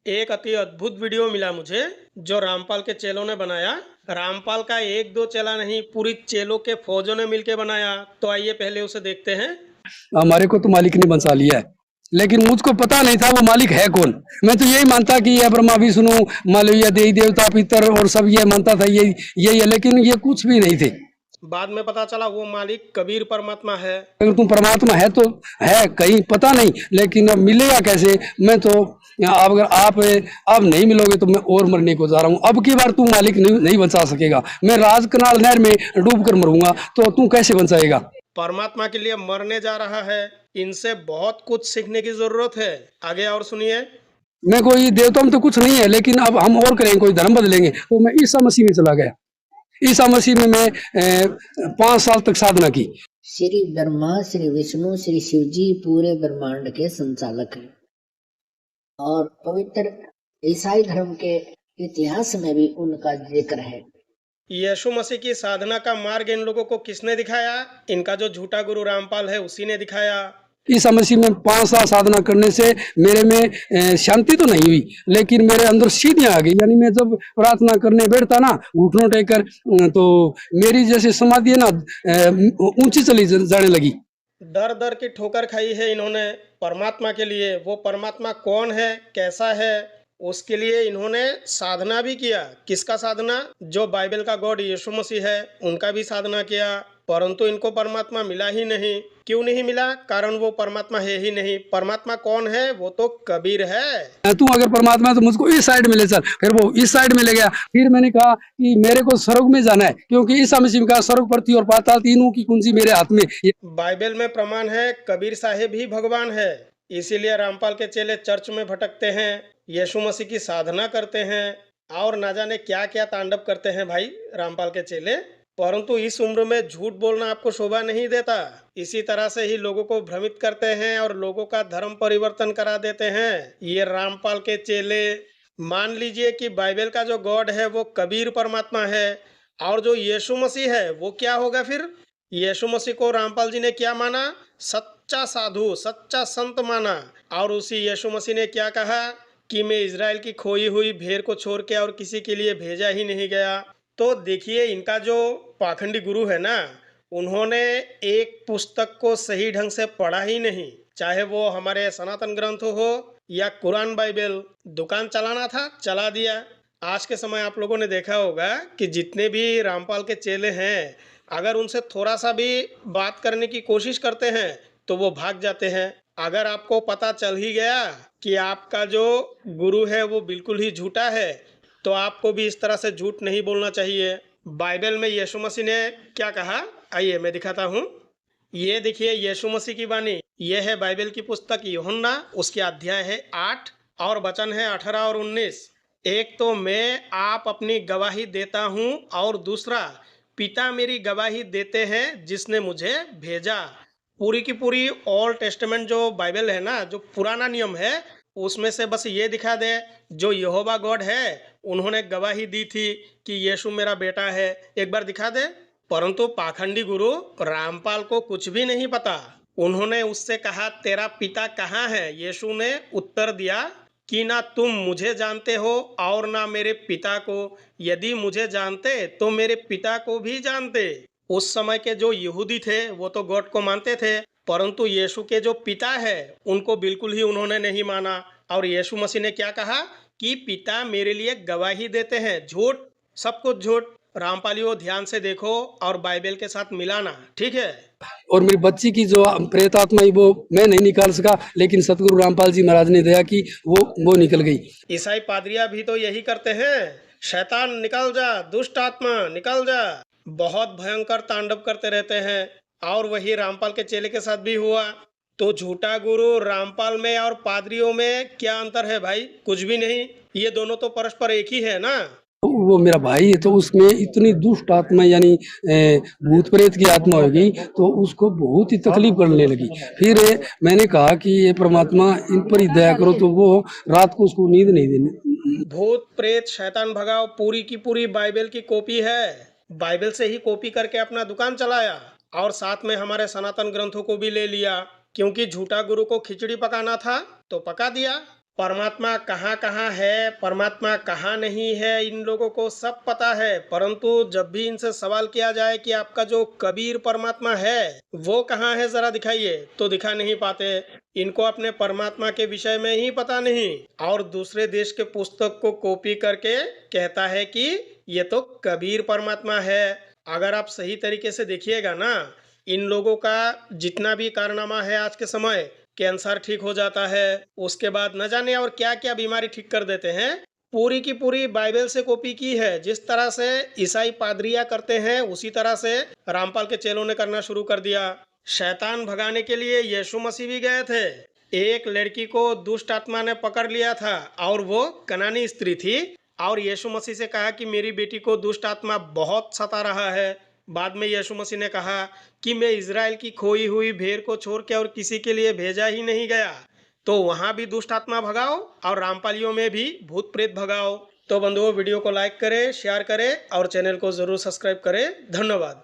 एक अति अद्भुत वीडियो मिला मुझे जो रामपाल के चेलों ने बनाया। रामपाल का एक दो चेला नहीं, पूरी चेलों के फौजों ने मिलकर बनाया। तो आइए पहले उसे देखते हैं। हमारे को तो मालिक ने बचा लिया है, लेकिन मुझको पता नहीं था वो मालिक है कौन। मैं तो यही मानता कि ये ब्रह्मा विष्णु मालवीय देवी देवता पितर और सब ये मानता था, यही है, लेकिन ये कुछ भी नहीं थे। बाद में पता चला वो मालिक कबीर परमात्मा है। अगर तुम परमात्मा है तो है कहीं पता नहीं, लेकिन अब मिलेगा कैसे। मैं तो अब अगर आप नहीं मिलोगे तो मैं और मरने को जा रहा हूँ। अब की बार तू मालिक नहीं बचा सकेगा। मैं राजकनाल नहर में डूब कर मरूंगा तो तू कैसे बचाएगा। परमात्मा के लिए मरने जा रहा है। इनसे बहुत कुछ सीखने की जरूरत है। आगे और सुनिए। मैं कोई देवता में तो कुछ नहीं है, लेकिन अब हम और करेंगे, कोई धर्म बदलेंगे। तो मैं ईसा मसीह में चला गया। ईसा मसीह में मैं 5 साल तक साधना की। श्री ब्रह्मा, श्री विष्णु, श्री शिव जी पूरे ब्रह्मांड के संचालक हैं और पवित्र ईसाई धर्म के इतिहास में भी उनका जिक्र है। यीशु मसीह की साधना का मार्ग इन लोगों को किसने दिखाया? इनका जो झूठा गुरु रामपाल है उसी ने दिखाया। ईसा मसीह में 5 साल साधना करने से मेरे में शांति तो नहीं हुई, लेकिन मेरे अंदर सीधियां आ गई। यानी मैं जब प्रार्थना करने बैठता ना घुटनों टेकर, तो मेरी जैसे समाधि है ना ऊंची चली जाने लगी। दर दर की ठोकर खाई है इन्होंने परमात्मा के लिए। वो परमात्मा कौन है, कैसा है, उसके लिए इन्होंने साधना भी किया। किसका साधना? जो बाइबल का गॉड यीशु मसीह है उनका भी साधना किया, परंतु इनको परमात्मा मिला ही नहीं। क्यों नहीं मिला? कारण वो परमात्मा है ही नहीं। परमात्मा कौन है? वो तो कबीर है। तू अगर परमात्मा है तो मुझको इस साइड में ले चल। फिर वो इस साइड में ले गया। फिर मैंने कहा कि मेरे को स्वर्ग में जाना है, क्योंकि ईसा मसीह में कहा स्वर्ग, पृथ्वी और पाताल तीनों की कुंजी मेरे हाथ में। बाइबल में प्रमाण है कबीर साहेब ही भगवान है। इसीलिए रामपाल के चेले चर्च में भटकते हैं, यीशु मसीह की साधना करते हैं और ना जाने क्या क्या तांडव करते हैं भाई रामपाल के चेले। परंतु इस उम्र में झूठ बोलना आपको शोभा नहीं देता। इसी तरह से ही लोगों को भ्रमित करते हैं और लोगों का धर्म परिवर्तन करा देते हैं ये रामपाल के चेले। मान लीजिए कि बाइबल का जो गॉड है वो कबीर परमात्मा है और जो यीशु मसीह है वो क्या होगा फिर? यीशु मसीह को रामपाल जी ने क्या माना? सच्चा साधु, सच्चा संत माना। और उसी यीशु मसीह ने क्या कहा कि मैं इज़राइल की खोई हुई भेड़ को छोड़ के और किसी के लिए भेजा ही नहीं गया। तो देखिए इनका जो पाखंडी गुरु है ना, उन्होंने एक पुस्तक को सही ढंग से पढ़ा ही नहीं। चाहे वो हमारे सनातन ग्रंथ हो या कुरान बाइबल। दुकान चलाना था, चला दिया। आज के समय आप लोगों ने देखा होगा कि जितने भी रामपाल के चेले हैं, अगर उनसे थोड़ा सा भी बात करने की कोशिश करते हैं तो वो भाग जाते हैं। अगर आपको पता चल ही गया कि आपका जो गुरु है वो बिल्कुल ही झूठा है, तो आपको भी इस तरह से झूठ नहीं बोलना चाहिए। बाइबल में यीशु मसीह ने क्या कहा, आइए मैं दिखाता हूँ। ये देखिए यीशु मसीह की वाणी। ये है बाइबल की पुस्तक यूहन्ना, उसके अध्याय है 8 और वचन है 18 और 19। एक तो मैं आप अपनी गवाही देता हूँ और दूसरा पिता मेरी गवाही देते हैं जिसने मुझे भेजा। पूरी की पूरी ओल्ड टेस्टामेंट जो बाइबल है ना, जो पुराना नियम है, उसमें से बस ये दिखा दे जो यहोवा गॉड है उन्होंने गवाही दी थी कि यीशु मेरा बेटा है, एक बार दिखा दे। परंतु पाखंडी गुरु रामपाल को कुछ भी नहीं पता। उन्होंने उससे कहा तेरा पिता कहाँ है? यीशु ने उत्तर दिया कि ना तुम मुझे जानते हो और ना मेरे पिता को। यदि मुझे जानते तो मेरे पिता को भी जानते। उस समय के जो यहूदी थे वो तो गॉड को मानते थे, परंतु यीशु के जो पिता है उनको बिल्कुल ही उन्होंने नहीं माना। और यीशु मसीह ने क्या कहा कि पिता मेरे लिए गवाही देते हैं। झूठ, सब कुछ झूठ। रामपालियों ध्यान से देखो और बाइबल के साथ मिलाना, ठीक है? और मेरी बच्ची की जो प्रेत आत्मा है वो मैं नहीं निकाल सका, लेकिन सतगुरु रामपाल जी महाराज ने दया की, वो निकल गई। ईसाई पादरिया भी तो यही करते हैं, शैतान निकल जा, दुष्ट आत्मा निकल जा, बहुत भयंकर तांडव करते रहते हैं। और वही रामपाल के चेले के साथ भी हुआ। तो झूठा गुरु रामपाल में और पादरियों में क्या अंतर है भाई? कुछ भी नहीं। ये दोनों तो परस्पर एक ही है ना। वो मेरा भाई है, तो उसमें इतनी दुष्ट आत्मा यानी भूत प्रेत की आत्मा हो गई, तो उसको बहुत ही तकलीफ करने लगी। फिर मैंने कहा कि ये परमात्मा इन पर ही दया करो, तो वो रात को उसको नींद नहीं देने। भूत प्रेत शैतान भगाओ पूरी की पूरी बाइबल की कॉपी है। बाइबल से ही कॉपी करके अपना दुकान चलाया और साथ में हमारे सनातन ग्रंथों को भी ले लिया, क्योंकि झूठा गुरु को खिचड़ी पकाना था तो पका दिया। परमात्मा कहाँ कहाँ है, परमात्मा कहाँ नहीं है, इन लोगों को सब पता है। परंतु जब भी इनसे सवाल किया जाए कि आपका जो कबीर परमात्मा है वो कहाँ है, जरा दिखाइए, तो दिखा नहीं पाते। इनको अपने परमात्मा के विषय में ही पता नहीं, और दूसरे देश के पुस्तक को कॉपी करके कहता है कि ये तो कबीर परमात्मा है। अगर आप सही तरीके से देखिएगा ना, इन लोगों का जितना भी कारनामा है आज के समय, कैंसर ठीक हो जाता है, उसके बाद न जाने और क्या क्या बीमारी ठीक कर देते हैं, पूरी की पूरी बाइबल से कॉपी की है। जिस तरह से ईसाई पादरिया करते हैं उसी तरह से रामपाल के चेलों ने करना शुरू कर दिया। शैतान भगाने के लिए यीशु मसीह भी गए थे। एक लड़की को दुष्ट आत्मा ने पकड़ लिया था और वो कनानी स्त्री थी, और यीशु मसीह से कहा कि मेरी बेटी को दुष्ट आत्मा बहुत सता रहा है। बाद में यीशु मसीह ने कहा कि मैं इज़राइल की खोई हुई भेड़ को छोड़ के और किसी के लिए भेजा ही नहीं गया। तो वहां भी दुष्ट आत्मा भगाओ और रामपालियों में भी भूत प्रेत भगाओ। तो बंधुओं, वीडियो को लाइक करें, शेयर करें और चैनल को जरूर सब्सक्राइब करें। धन्यवाद।